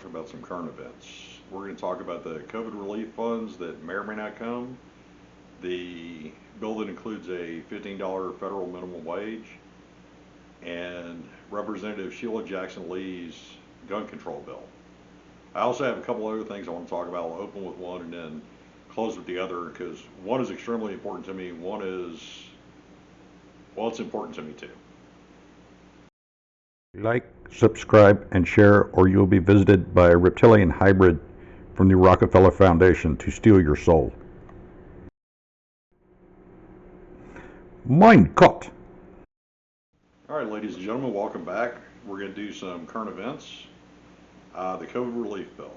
About some current events. We're going to talk about the COVID relief funds that may or may not come, the bill that includes a $15 federal minimum wage, and Representative Sheila Jackson Lee's gun control bill. I also have a couple other things I want to talk about. I'll open with one and then close with the other because one is extremely important to me. One is, well, it's important to me too. Like, subscribe, and share, or you will be visited by a reptilian hybrid from the Rockefeller Foundation to steal your soul. Mind cut! All right, ladies and gentlemen, welcome back. We're going to do some current events. The COVID relief bill.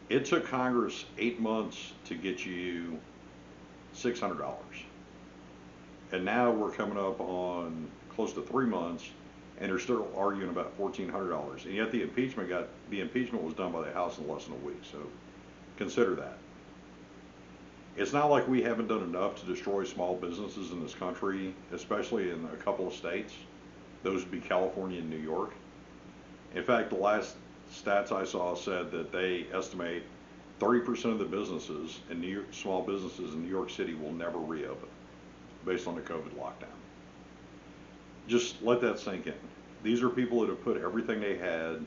It took Congress 8 months to get you $600. And now we're coming up on close to 3 months, and they're still arguing about $1,400. And yet the impeachment was done by the House in less than a week. So consider that. It's not like we haven't done enough to destroy small businesses in this country, especially in a couple of states. Those would be California and New York. In fact, the last stats I saw said that they estimate 30% of the businesses in New York, small businesses in New York City will never reopen based on the COVID lockdown. Just let that sink in. These are people that have put everything they had,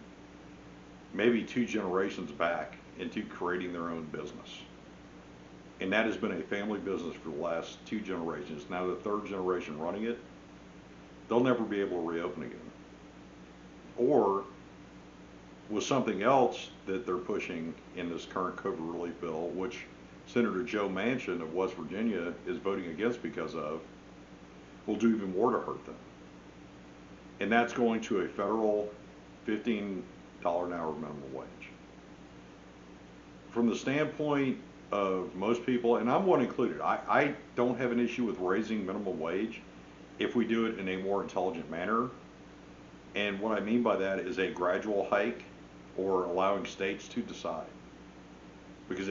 maybe 2 generations back, into creating their own business. And that has been a family business for the last 2 generations. Now the third generation running it, they'll never be able to reopen again. Or with something else that they're pushing in this current COVID relief bill, which Senator Joe Manchin of West Virginia is voting against because of, will do even more to hurt them. And that's going to a federal $15 an hour minimum wage. From the standpoint of most people, and I'm one included, I don't have an issue with raising minimum wage if we do it in a more intelligent manner. And what I mean by that is a gradual hike or allowing states to decide. Because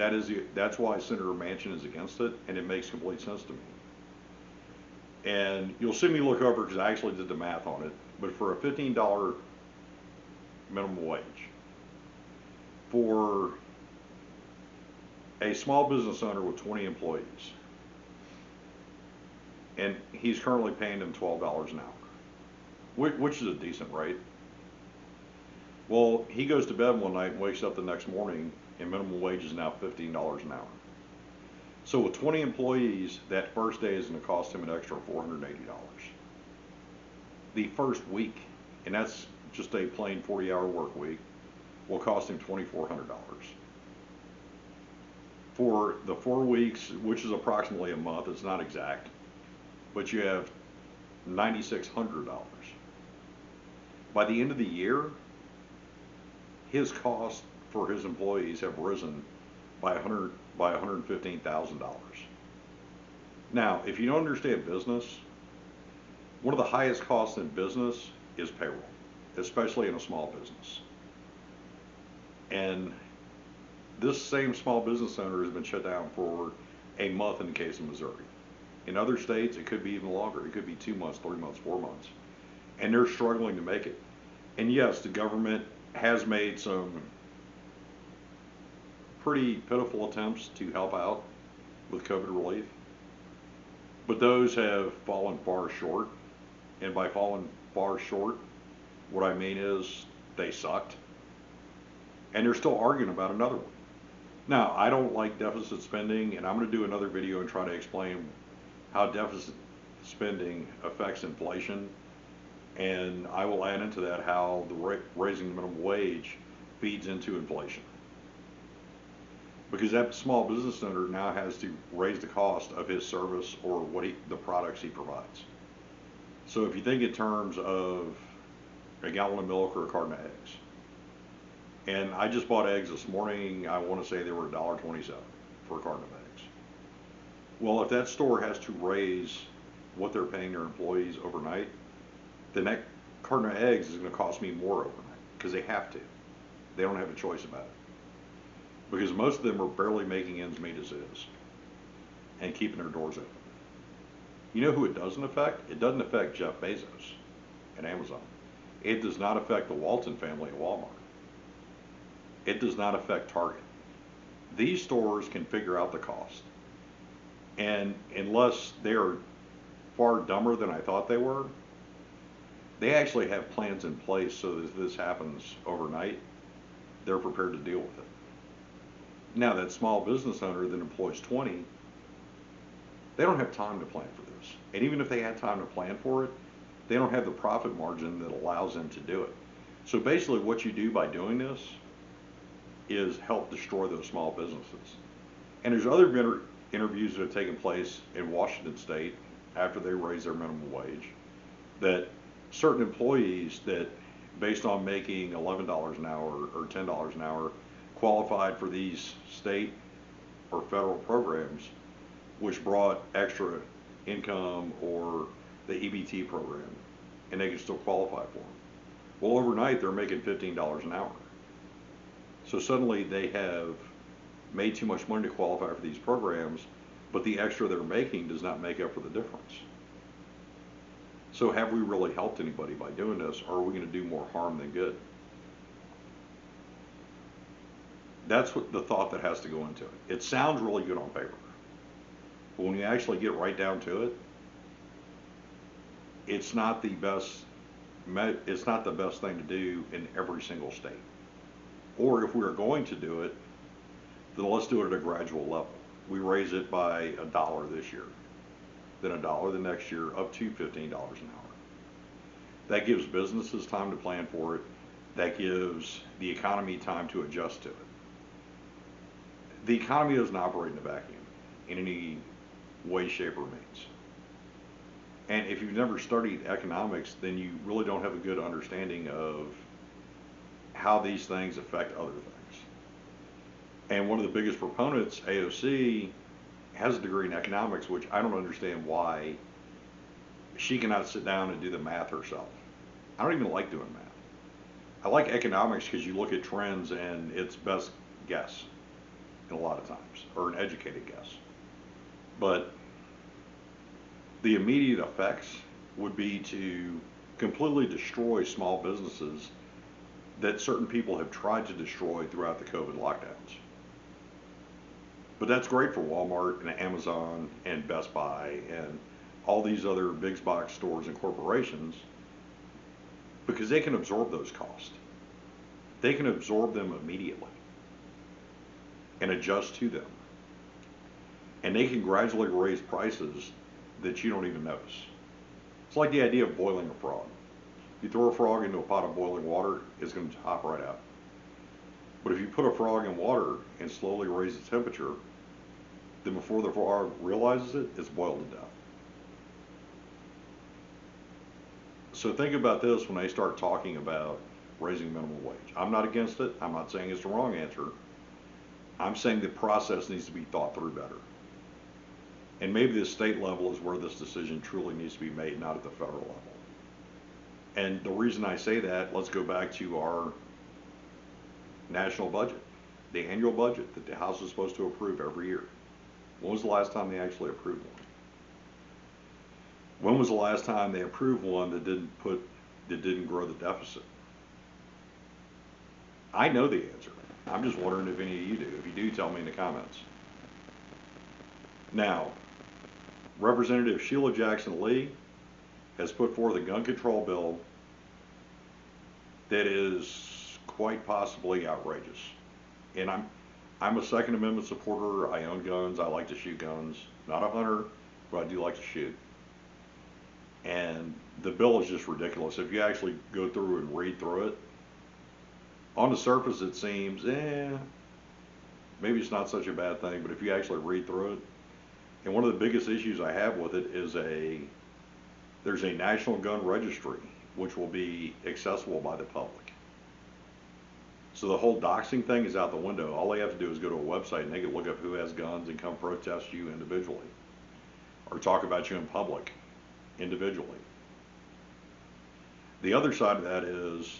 that's why Senator Manchin is against it, and it makes complete sense to me. And you'll see me look over because I actually did the math on it. But for a $15 minimum wage, for a small business owner with 20 employees, and he's currently paying them $12 an hour, which is a decent rate. Well, he goes to bed one night and wakes up the next morning, and minimum wage is now $15 an hour. So with 20 employees, that first day is going to cost him an extra $480. The first week, and that's just a plain 40-hour work week, will cost him $2,400. For the 4 weeks, which is approximately a month, it's not exact, but you have $9,600. By the end of the year, his costs for his employees have risen by $115,000. Now, if you don't understand business, one of the highest costs in business is payroll, especially in a small business. And this same small business owner has been shut down for a month in the case of Missouri. In other states, it could be even longer. It could be 2 months, 3 months, 4 months. And they're struggling to make it. And yes, the government has made some pretty pitiful attempts to help out with COVID relief, but those have fallen far short. And by falling far short, what I mean is they sucked. And they're still arguing about another one. Now, I don't like deficit spending, and I'm going to do another video and try to explain how deficit spending affects inflation. And I will add into that how the raising the minimum wage feeds into inflation. Because that small business owner now has to raise the cost of his service or the products he provides. So if you think in terms of a gallon of milk or a carton of eggs, and I just bought eggs this morning, I want to say they were $1.27 for a carton of eggs. Well, if that store has to raise what they're paying their employees overnight, then that carton of eggs is going to cost me more overnight because they have to. They don't have a choice about it. Because most of them are barely making ends meet as is and keeping their doors open. You know who it doesn't affect? It doesn't affect Jeff Bezos and Amazon. It does not affect the Walton family at Walmart. It does not affect Target. These stores can figure out the cost. And unless they're far dumber than I thought they were, they actually have plans in place so that if this happens overnight, they're prepared to deal with it. Now, that small business owner that employs 20, they don't have time to plan for this. And even if they had time to plan for it, they don't have the profit margin that allows them to do it. So basically, what you do by doing this is help destroy those small businesses. And there's other interviews that have taken place in Washington State after they raised their minimum wage that certain employees that, based on making $11 an hour or $10 an hour, qualified for these state or federal programs, which brought extra income or the EBT program, and they could still qualify for them. Well, overnight they're making $15 an hour. So suddenly they have made too much money to qualify for these programs, but the extra they're making does not make up for the difference. So have we really helped anybody by doing this, or are we going to do more harm than good? That's what the thought that has to go into it. It sounds really good on paper, but when you actually get right down to it, it's not the best. It's not the best thing to do in every single state. Or if we are going to do it, then let's do it at a gradual level. We raise it by $1 this year, then $1 the next year, up to $15 an hour. That gives businesses time to plan for it. That gives the economy time to adjust to it. The economy doesn't operate in a vacuum in any way, shape, or means. And if you've never studied economics, then you really don't have a good understanding of how these things affect other things. And one of the biggest proponents, AOC, has a degree in economics, which I don't understand why she cannot sit down and do the math herself. I don't even like doing math. I like economics because you look at trends and it's best guess a lot of times, or an educated guess. But the immediate effects would be to completely destroy small businesses that certain people have tried to destroy throughout the COVID lockdowns. But that's great for Walmart and Amazon and Best Buy and all these other big box stores and corporations, because they can absorb those costs. They can absorb them immediately and adjust to them. And they can gradually raise prices that you don't even notice. It's like the idea of boiling a frog. You throw a frog into a pot of boiling water, it's going to hop right out. But if you put a frog in water and slowly raise the temperature, then before the frog realizes it, it's boiled to death. So think about this when they start talking about raising minimum wage. I'm not against it. I'm not saying it's the wrong answer. I'm saying the process needs to be thought through better. And maybe the state level is where this decision truly needs to be made, not at the federal level. And the reason I say that, let's go back to our national budget, the annual budget that the House is supposed to approve every year. When was the last time they actually approved one? When was the last time they approved one that didn't grow the deficit? I know the answer. I'm just wondering if any of you do. If you do, tell me in the comments. Now, Representative Sheila Jackson Lee has put forth a gun control bill that is quite possibly outrageous. And I'm a Second Amendment supporter. I own guns. I like to shoot guns. Not a hunter, but I do like to shoot. And the bill is just ridiculous. If you actually go through and read through it, on the surface it seems, maybe it's not such a bad thing, but if you actually read through it, and one of the biggest issues I have with it is there's a national gun registry which will be accessible by the public. So the whole doxing thing is out the window. All they have to do is go to a website and they can look up who has guns and come protest you individually or talk about you in public individually. The other side of that is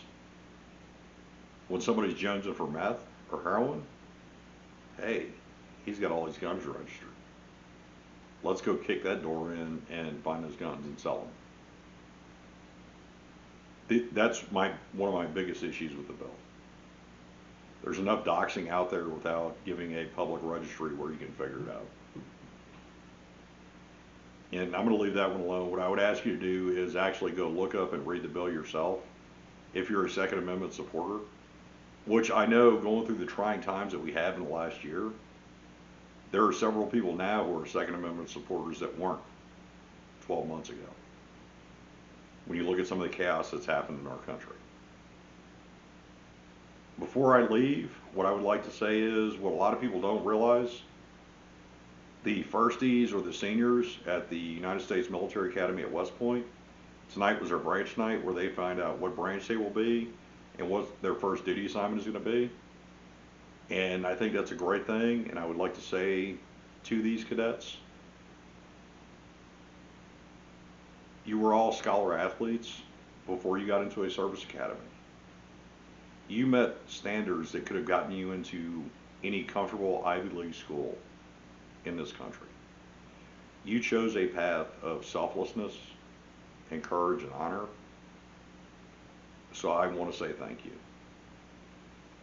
when somebody's jonesing for meth or heroin, hey, he's got all these guns registered. Let's go kick that door in and find those guns and sell them. That's one of my biggest issues with the bill. There's enough doxing out there without giving a public registry where you can figure it out. And I'm going to leave that one alone. What I would ask you to do is actually go look up and read the bill yourself if you're a Second Amendment supporter, which I know going through the trying times that we have in the last year, there are several people now who are Second Amendment supporters that weren't 12 months ago. When you look at some of the chaos that's happened in our country. Before I leave, what I would like to say is what a lot of people don't realize, the Firsties or the seniors at the United States Military Academy at West Point, tonight was their branch night where they find out what branch they will be and what their first duty assignment is going to be. And I think that's a great thing, and I would like to say to these cadets, you were all scholar athletes before you got into a service academy. You met standards that could have gotten you into any comfortable Ivy League school in this country. You chose a path of selflessness and courage and honor. So I want to say thank you.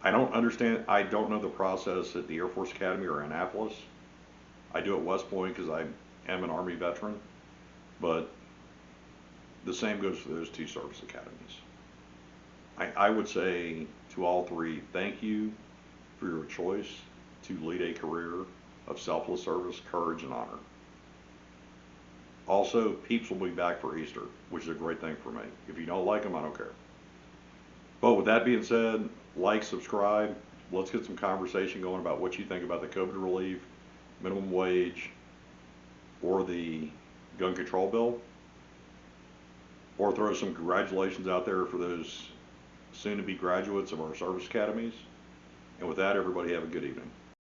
I don't know the process at the Air Force Academy or Annapolis. I do at West Point because I am an Army veteran, but the same goes for those two service academies. I would say to all three, thank you for your choice to lead a career of selfless service, courage, and honor. Also, peeps will be back for Easter, which is a great thing for me. If you don't like them, I don't care. But with that being said, like, subscribe. Let's get some conversation going about what you think about the COVID relief, minimum wage, or the gun control bill. Or throw some congratulations out there for those soon-to-be graduates of our service academies. And with that, everybody have a good evening.